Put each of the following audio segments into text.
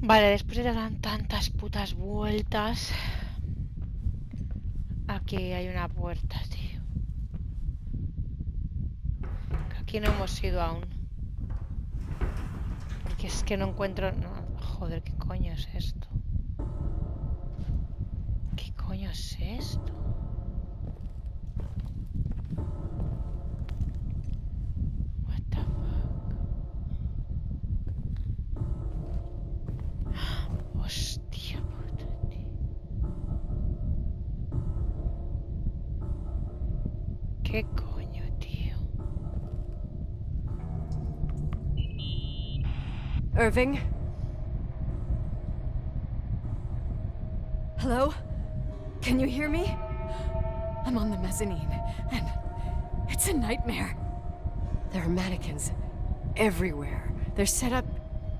Vale, después de dar tantas putas vueltas. Aquí hay una puerta, tío. Aquí no hemos ido aún. Porque es que no encuentro... No, joder, ¿qué coño es esto? ¿Qué coño es esto? What the fuck? Hostia puta, tío. ¿Qué coño, tío? Irving? Hello? Can you hear me? I'm on the mezzanine, and it's a nightmare. There are mannequins everywhere. They're set up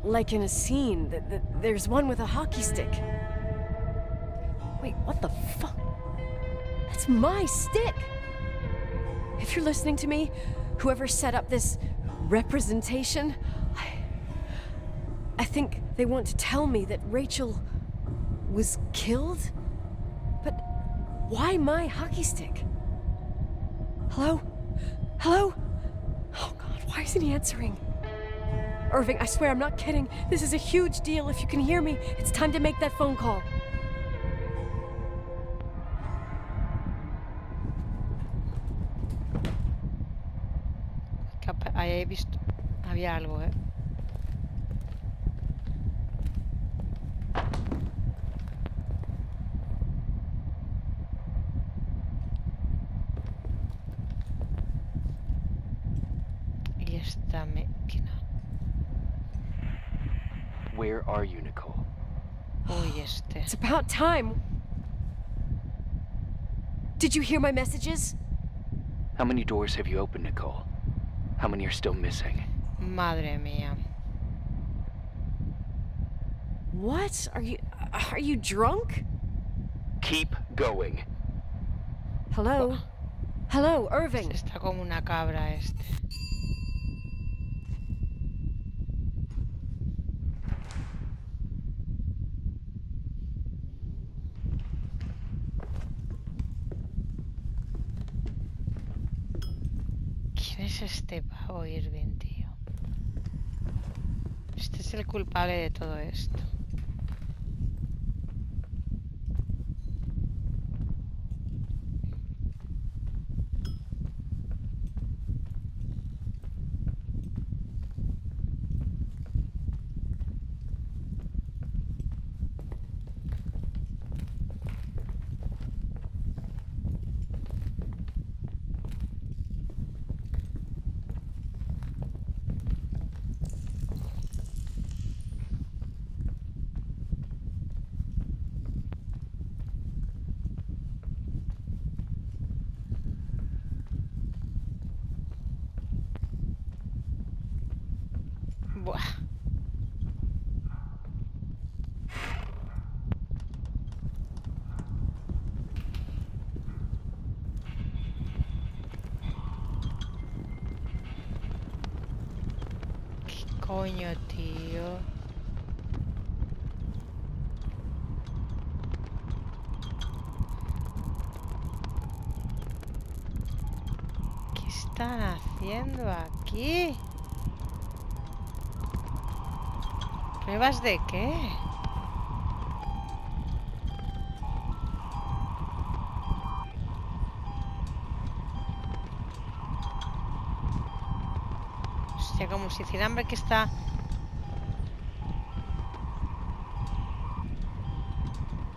like in a scene. There's one with a hockey stick. Wait, what the fuck? That's my stick! If you're listening to me, whoever set up this representation, I think they want to tell me that Rachel was killed? But why my hockey stick? Hello? Hello? Oh God, why isn't he answering? Irving, I swear I'm not kidding. This is a huge deal. If you can hear me, it's time to make that phone call. Ahí he visto... Había algo, ¿eh? Y esta máquina. Where are you, Nicole? Uy, este. It's about time. Did you hear my messages? How many doors have you opened, Nicole? How many are still missing? Madre mía. What? Are you drunk? Keep going. Hello? Hello, Irving. Está como una cabra este. ¿Quién es este pavo, Irving, tío? Este es el culpable de todo esto. Buah. ¿Qué coño, tío? ¿Qué están haciendo aquí? ¿Pruebas de qué? Hostia, como si hicieran ver que está...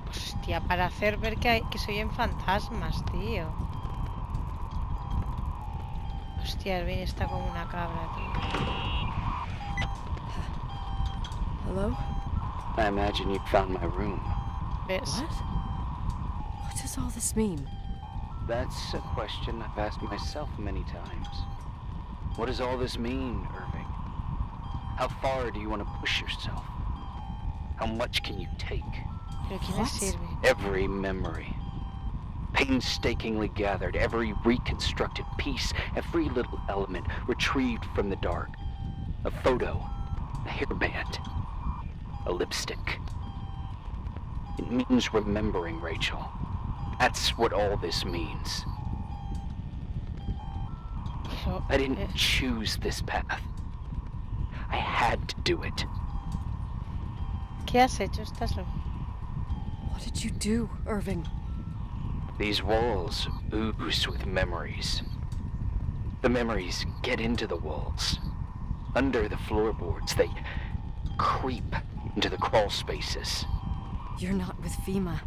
Hostia, para hacer ver que se oyen fantasmas, tío. Hostia, el bien está como una cabra, tío. Hello? I imagine you found my room. ¿Ves? What? What does all this mean? That's a question I've asked myself many times. What does all this mean, Irving? How far do you want to push yourself? How much can you take? ¿Pero quién les sirve? Every memory, painstakingly gathered, every reconstructed piece, every little element retrieved from the dark. A photo, a hairband, a lipstick. It means remembering, Rachel. That's what all this means. Pero, I didn't choose this path. I had to do it. ¿Qué has hecho? Estás loco. What did you do, Irving? These walls ooze with memories. The memories get into the walls. Under the floorboards, they creep into the crawl spaces. You're not with FEMA.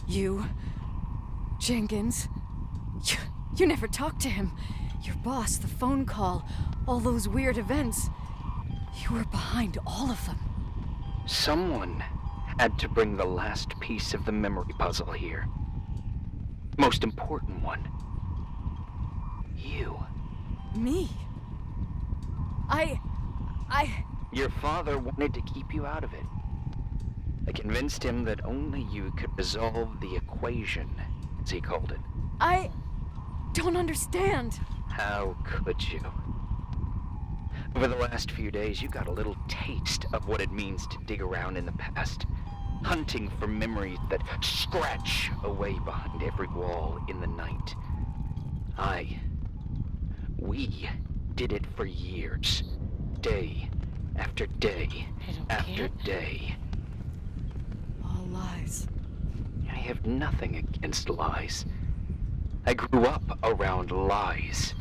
You... Jenkins... You never talked to him. Your boss, the phone call, all those weird events. You were behind all of them. Someone had to bring the last piece of the memory puzzle here. Most important one. You. Me? I... Your father wanted to keep you out of it. I convinced him that only you could resolve the equation, as he called it. I don't understand. How could you? Over the last few days, you got a little taste of what it means to dig around in the past, hunting for memories that scratch away behind every wall in the night. We did it for years, day after day after day. All lies. I have nothing against lies. I grew up around lies.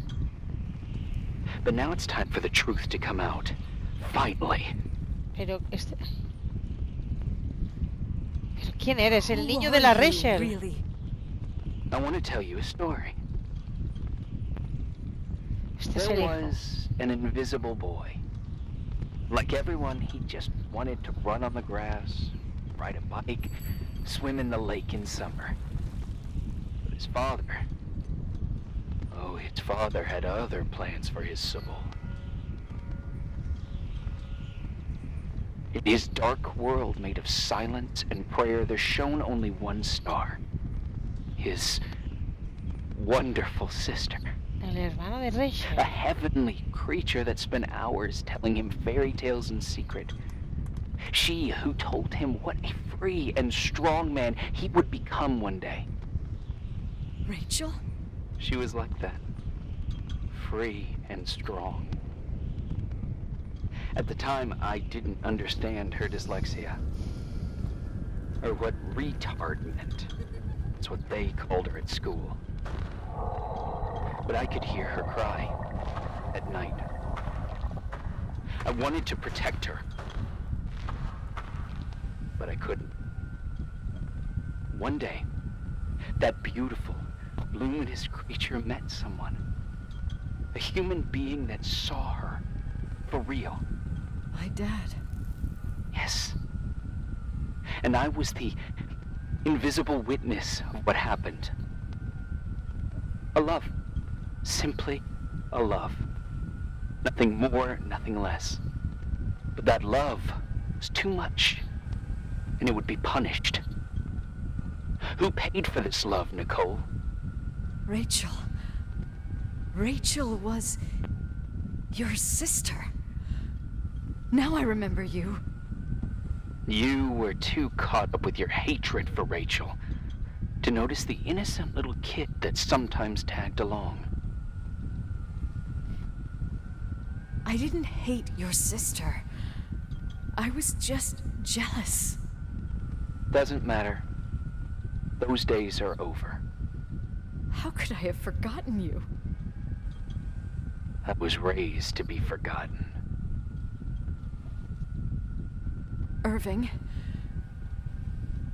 But now it's time for the truth to come out. Finally. Pero ¿quién eres? El Who niño are de la you, Rachel. Really? I want to tell you a story. Este es There el hijo. was an invisible boy. Like everyone, he just wanted to run on the grass, ride a bike, swim in the lake in summer. But his father had other plans for his soul. In his dark world made of silence and prayer, there shone only one star. His wonderful sister. El hermano de Rachel. A heavenly creature that spent hours telling him fairy tales in secret. She who told him what a free and strong man he would become one day. Rachel? She was like that. Free and strong. At the time, I didn't understand her dyslexia. Or what retard meant. That's what they called her at school. But I could hear her cry at night. I wanted to protect her. But I couldn't. One day, that beautiful, luminous creature met someone. A human being that saw her for real. My dad. Yes. And I was the invisible witness of what happened. A love. Simply a love. Nothing more, nothing less. But that love was too much, and it would be punished. Who paid for this love, Nicole? Rachel. Rachel was your sister. Now I remember you. You were too caught up with your hatred for Rachel to notice the innocent little kid that sometimes tagged along. I didn't hate your sister. I was just jealous. Doesn't matter. Those days are over. How could I have forgotten you? I was raised to be forgotten. Irving,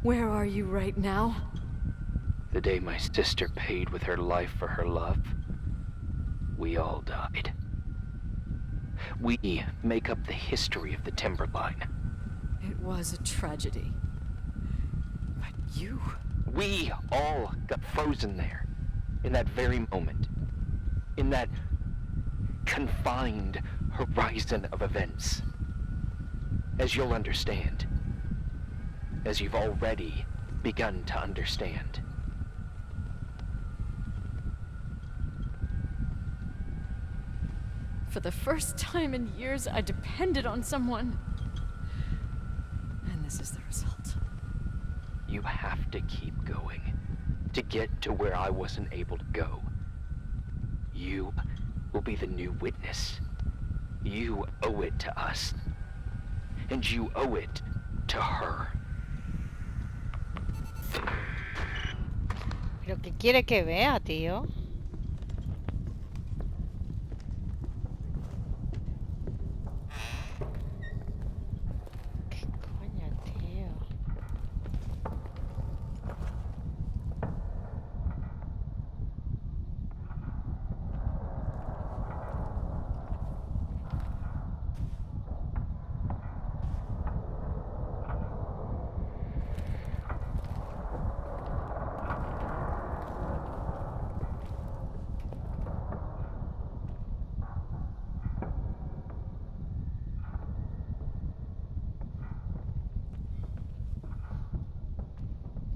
where are you right now? The day my sister paid with her life for her love, we all died. We make up the history of the Timberline. It was a tragedy. But you... We all got frozen there, in that very moment. In that confined horizon of events. As you'll understand. As you've already begun to understand. For the first time in years, I depended on someone. this is the result. You have to keep going to get to where I wasn't able to go. You will be the new witness. You owe it to us. And you owe it to her. ¿Pero qué quiere que vea, tío? ¿Qué coño, tío?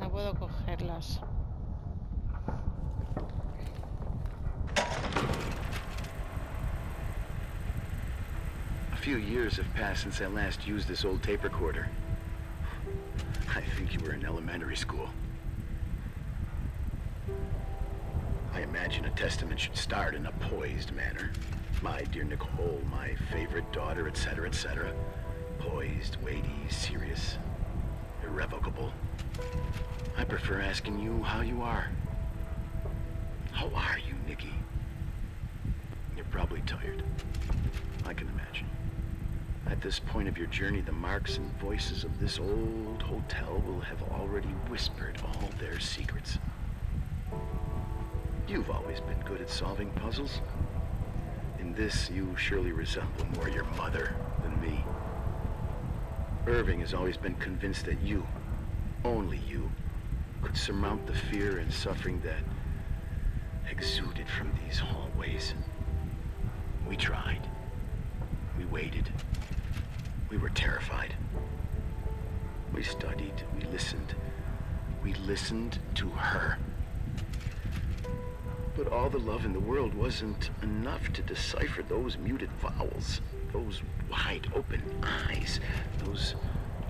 No puedo cogerlas. A few years have passed since I last used this old tape recorder. I think you were in elementary school. I imagine a testament should start in a poised manner. My dear Nicole, my favorite daughter, etc., etc. Poised, weighty, serious, irrevocable. I prefer asking you how you are. How are you, Nikki? You're probably tired. I can imagine. At this point of your journey, the marks and voices of this old hotel will have already whispered all their secrets. You've always been good at solving puzzles. In this, you surely resemble more your mother than me. Irving has always been convinced that you, only you, could surmount the fear and suffering that exuded from these hallways. We tried. We waited. We were terrified. We studied. We listened. We listened to her. But all the love in the world wasn't enough to decipher those muted vowels, those wide open eyes, those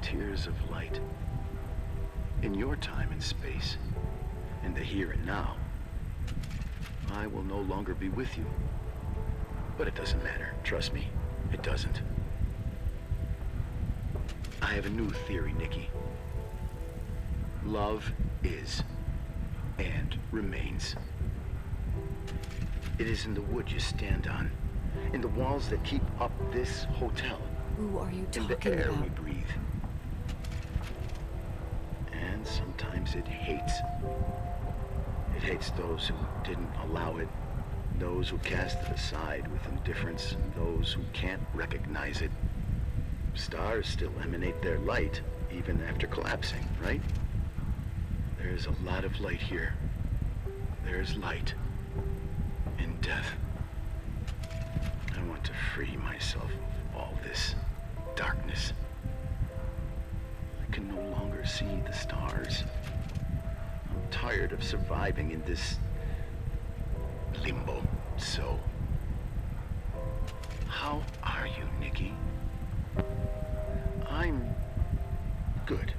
tears of light. In your time and space, in the here and now, I will no longer be with you. But it doesn't matter. Trust me, it doesn't. I have a new theory, Nikki. Love is and remains. It is in the wood you stand on, in the walls that keep up this hotel, Who are you in the talking air about? we breathe. And sometimes it hates. It hates those who didn't allow it, those who cast it aside with indifference, and those who can't recognize it. Stars still emanate their light, even after collapsing, right? There's a lot of light here. There's light in death. I want to free myself of all this darkness. I can no longer see the stars. I'm tired of surviving in this limbo. So, how are you, Nikki? I'm good.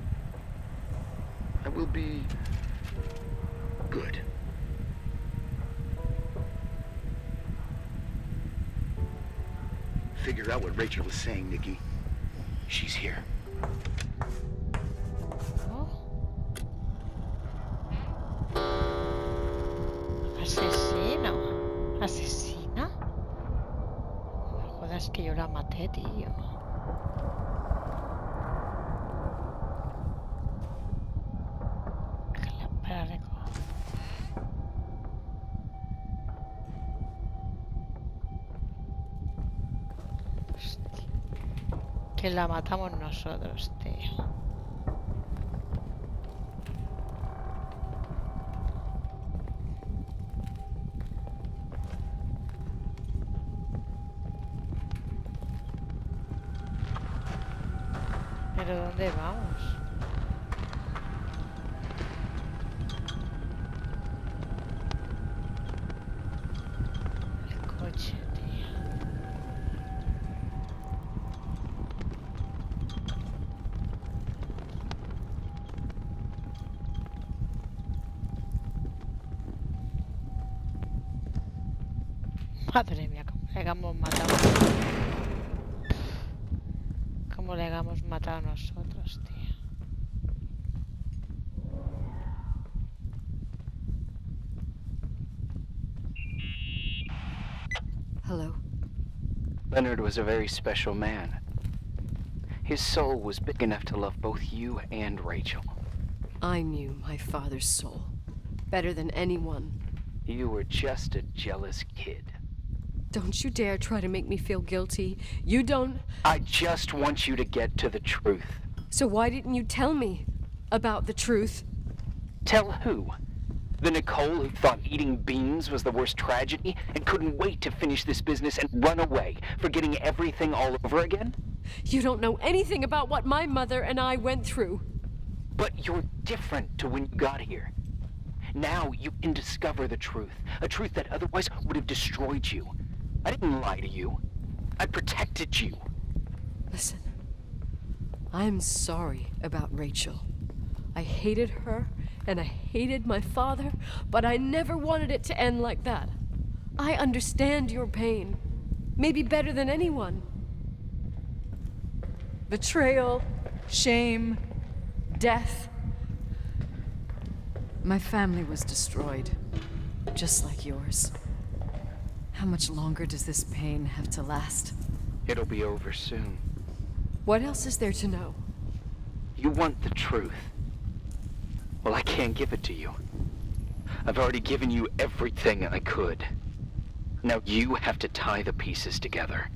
I will be good. Figure out what Rachel was saying, Nikki. She's here. Oh. Asesino. ¿Asesina? No me jodas que yo la maté, tío. Que la para recoger. Hostia. Que la matamos nosotros, tío. ¿Pero dónde vamos? El coche, tío. Madre mía, cómo le hagamos matado. Cómo le hagamos matado a nosotros, tío. Hello. Leonard was a very special man. His soul was big enough to love both you and Rachel. I knew my father's soul better than anyone. You were just a jealous kid. Don't you dare try to make me feel guilty. You don't... I just want you to get to the truth. So why didn't you tell me about the truth? Tell who? The Nicole who thought eating beans was the worst tragedy and couldn't wait to finish this business and run away, forgetting everything all over again? You don't know anything about what my mother and I went through. But you're different to when you got here. Now you can discover the truth, a truth that otherwise would have destroyed you. I didn't lie to you. I protected you. Listen, I'm sorry about Rachel. I hated her, and I hated my father, but I never wanted it to end like that. I understand your pain, maybe better than anyone. Betrayal, shame, death. My family was destroyed, just like yours. How much longer does this pain have to last? It'll be over soon. What else is there to know? You want the truth. Well, I can't give it to you. I've already given you everything I could. Now you have to tie the pieces together.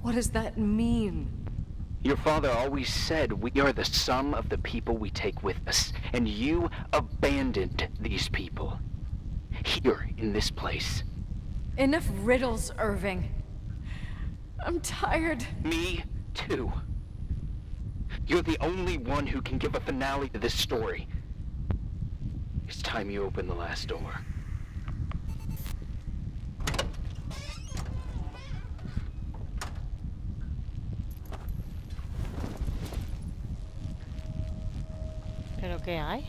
What does that mean? Your father always said we are the sum of the people we take with us, and you abandoned these people. Here, in this place. Enough riddles, Irving. I'm tired. Me, too. You're the only one who can give a finale to this story. It's time you open the last door. ¿Pero qué hay?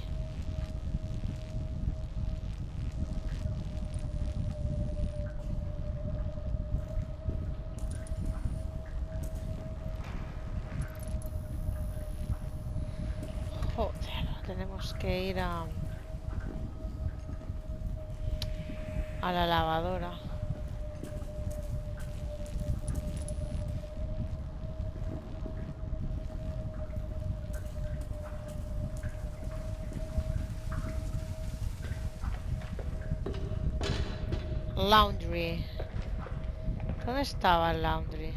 Joder, tenemos que ir a la lavadora. Laundry. ¿Dónde estaba el laundry?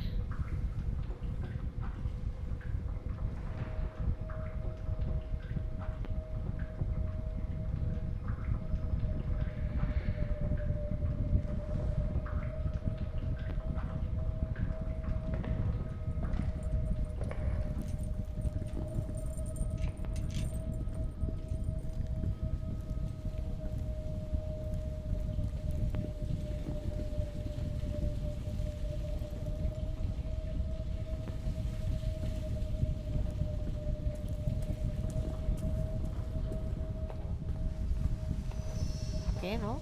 ¿Qué, no?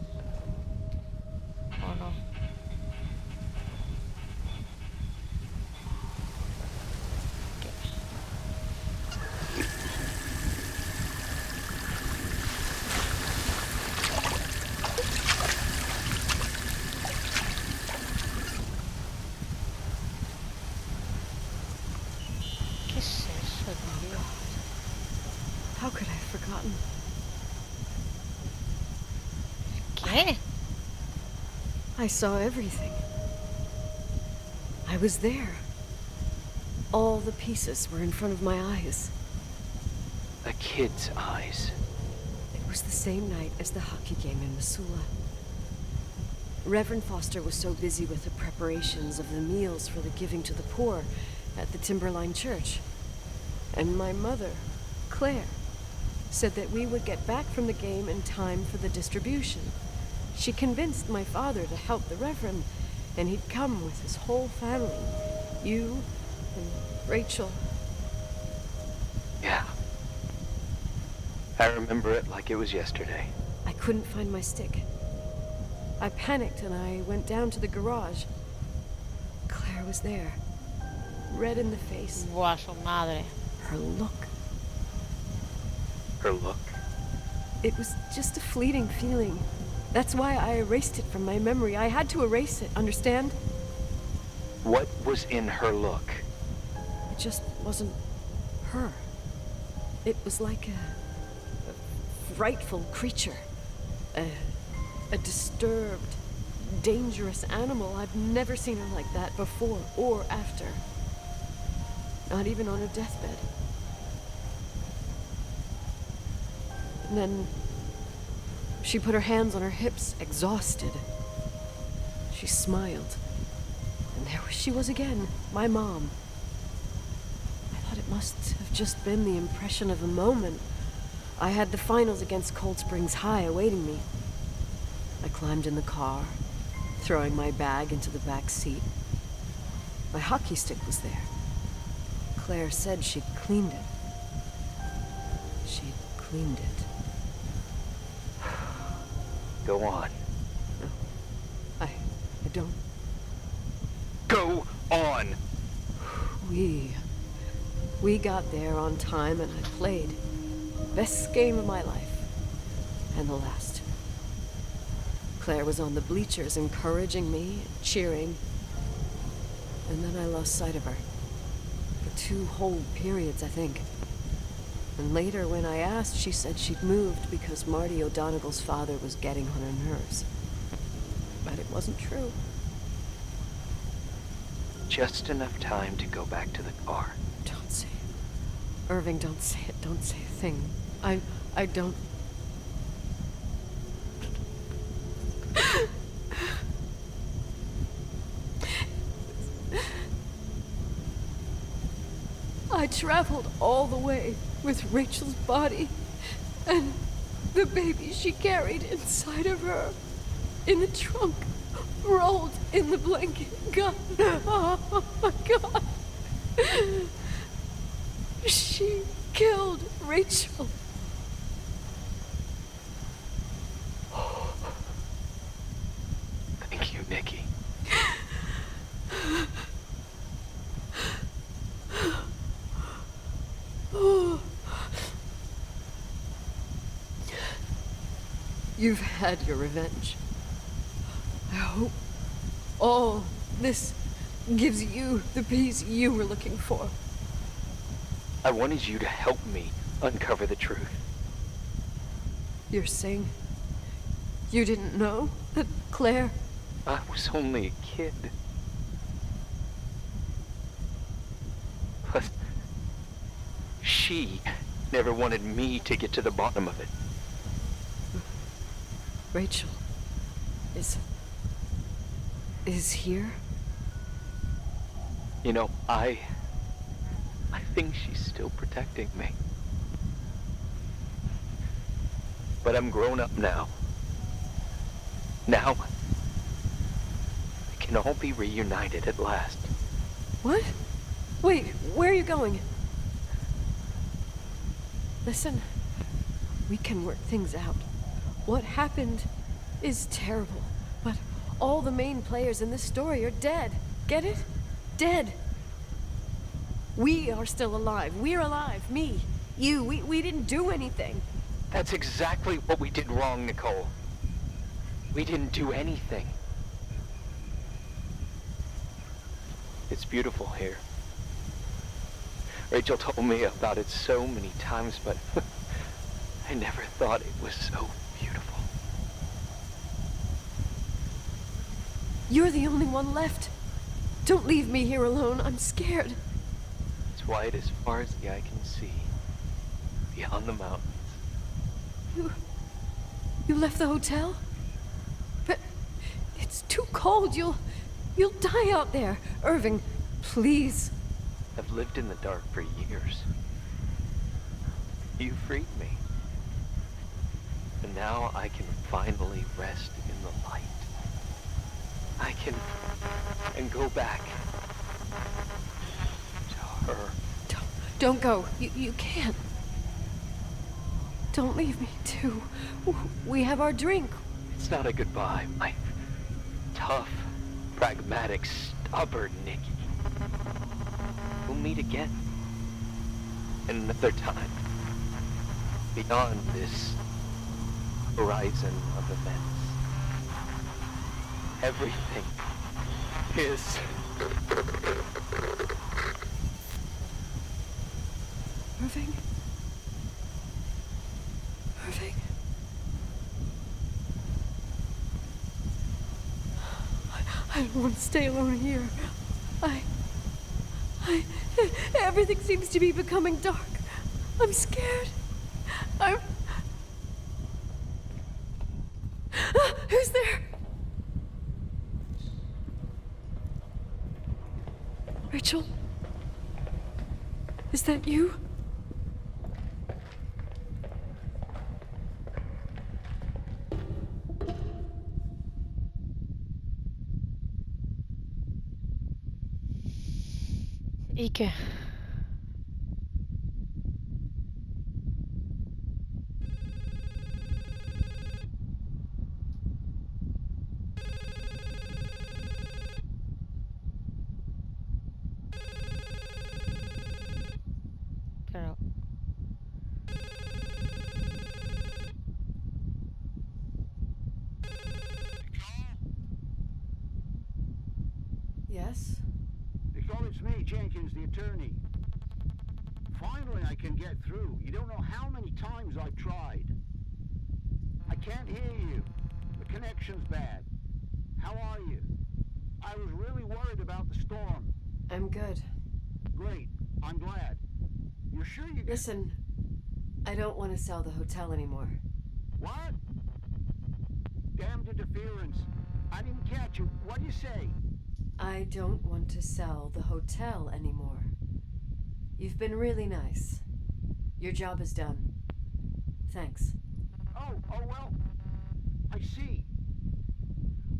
¿O no? ¿Qué? ¿Qué es eso, tío? How could I have forgotten? ¿Qué? I saw everything. I was there. All the pieces were in front of my eyes. A kid's eyes. It was the same night as the hockey game in Missoula. Reverend Foster was so busy with the preparations of the meals for the giving to the poor at the Timberline Church. And my mother, Claire, said that we would get back from the game in time for the distribution. She convinced my father to help the Reverend, and he'd come with his whole family. You and Rachel. Yeah. I remember it like it was yesterday. I couldn't find my stick. I panicked and I went down to the garage. Claire was there, red in the face. Buah, su madre. Her look. Her look? It was just a fleeting feeling. That's why I erased it from my memory. I had to erase it, understand? What was in her look? It just wasn't her. It was like a frightful creature. A disturbed, dangerous animal. I've never seen her like that before or after. Not even on her deathbed. And then she put her hands on her hips, exhausted. She smiled. And there she was again, my mom. I thought it must have just been the impression of a moment. I had the finals against Cold Springs High awaiting me. I climbed in the car, throwing my bag into the back seat. My hockey stick was there. Claire said she'd cleaned it. She'd cleaned it. Go on. No, I don't. Go on! We got there on time and I played. Best game of my life. And the last. Claire was on the bleachers encouraging me, cheering. And then I lost sight of her. For 2 whole periods, I think. And later, when I asked, she said she'd moved because Marty O'Donegal's father was getting on her nerves. But it wasn't true. Just enough time to go back to the car. Don't say it. Irving, don't say it. Don't say a thing. I don't... I traveled all the way with Rachel's body and the baby she carried inside of her in the trunk, rolled in the blanket. God, oh my God. She killed Rachel. Thank you, Nikki. You've had your revenge. I hope all this gives you the peace you were looking for. I wanted you to help me uncover the truth. You're saying you didn't know that Claire... I was only a kid. Plus, she never wanted me to get to the bottom of it. Rachel is here? You know, I think she's still protecting me. But I'm grown up now. Now, we can all be reunited at last. What? Wait, where are you going? Listen, we can work things out. What happened is terrible, but all the main players in this story are dead. Get it? Dead. We are still alive. We're alive. Me, you, we didn't do anything. That's exactly what we did wrong, Nicole. We didn't do anything. It's beautiful here. Rachel told me about it so many times, but I never thought it was so beautiful. You're the only one left. Don't leave me here alone. I'm scared. It's wide as far as the eye can see, beyond the mountains. You left the hotel? But it's too cold. You'll die out there. Irving, please. I've lived in the dark for years. You freed me. And now I can finally rest in the light. I can go back to her. Don't go. You can't. Don't leave me, too. We have our drink. It's not a goodbye. tough, pragmatic, stubborn Nikki. We'll meet again. Another time. Beyond this horizon of events. Everything is... Irving? Irving? I don't want to stay alone here. Everything seems to be becoming dark. I'm scared. Who's there? Rachel? Is that you? ¿Y qué? Pero... Yes? Nicole, it's me, Jenkins, the attorney. Finally, I can get through. You don't know how many times I've tried. I can't hear you. The connection's bad. How are you? I was really worried about the storm. I'm good. Great. I'm glad. You're sure you... Listen, I don't want to sell the hotel anymore. What? Damned interference. I didn't catch you. What do you say? I don't want to sell the hotel anymore. You've been really nice. Your job is done. Thanks. Oh, well, I see.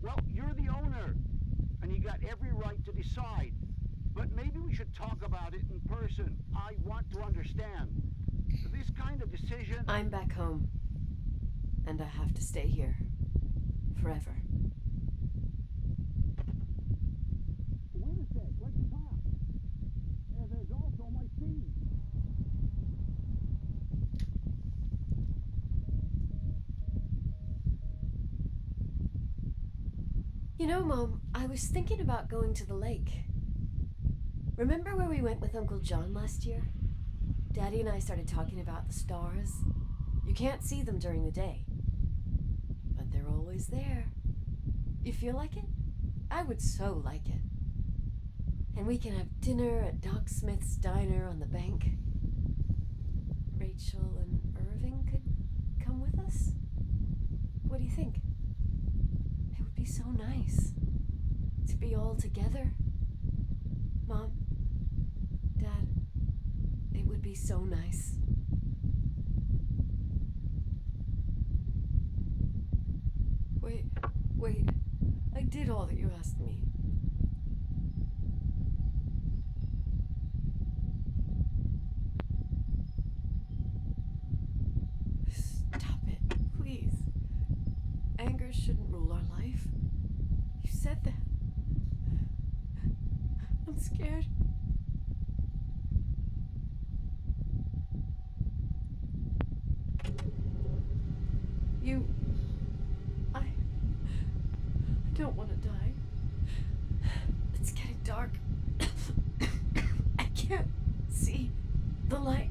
Well, you're the owner, and you got every right to decide. But maybe we should talk about it in person. I want to understand. This kind of decision... I'm back home. And I have to stay here. Forever. Wait a sec, let's talk. There's also my fee. You know, Mom, I was thinking about going to the lake. Remember where we went with Uncle John last year? Daddy and I started talking about the stars. You can't see them during the day, but they're always there. You feel like it? I would so like it. And we can have dinner at Doc Smith's diner on the bank. Rachel and Irving could come with us? What do you think? It would be so nice to be all together. Mom, Dad, it would be so nice. Wait, I did all that you asked me. Stop it, please. Anger shouldn't rule our life. You said that. I'm scared. I don't want to die. It's getting dark. I can't see the light.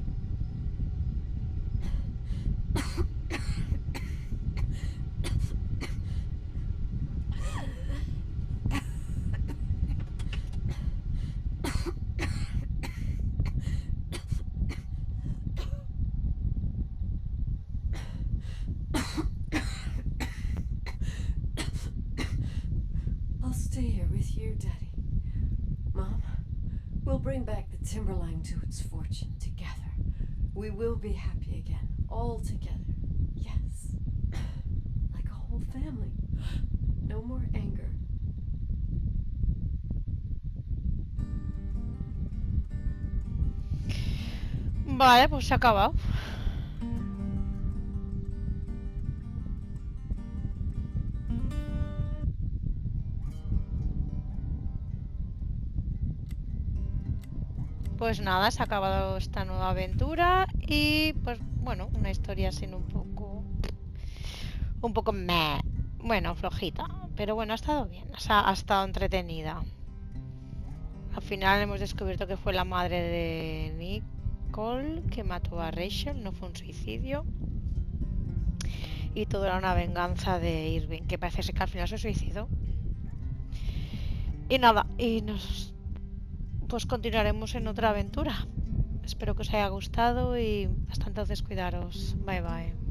I'll stay here with you, Daddy. Mom, we'll bring back the Timberline to its fortune together. We will be happy again, all together. Yes. Like a whole family. No more anger. Vale, pues se ha acabado. Pues nada, se ha acabado esta nueva aventura y pues bueno, una historia así un poco meh, bueno, flojita, pero bueno, ha estado bien, ha estado entretenida. Al final hemos descubierto que fue la madre de Nicole que mató a Rachel, no fue un suicidio. Y todo era una venganza de Irving, que parece ser que al final se suicidó. Y nada, pues continuaremos en otra aventura. Espero que os haya gustado y hasta entonces cuidaros. Bye bye.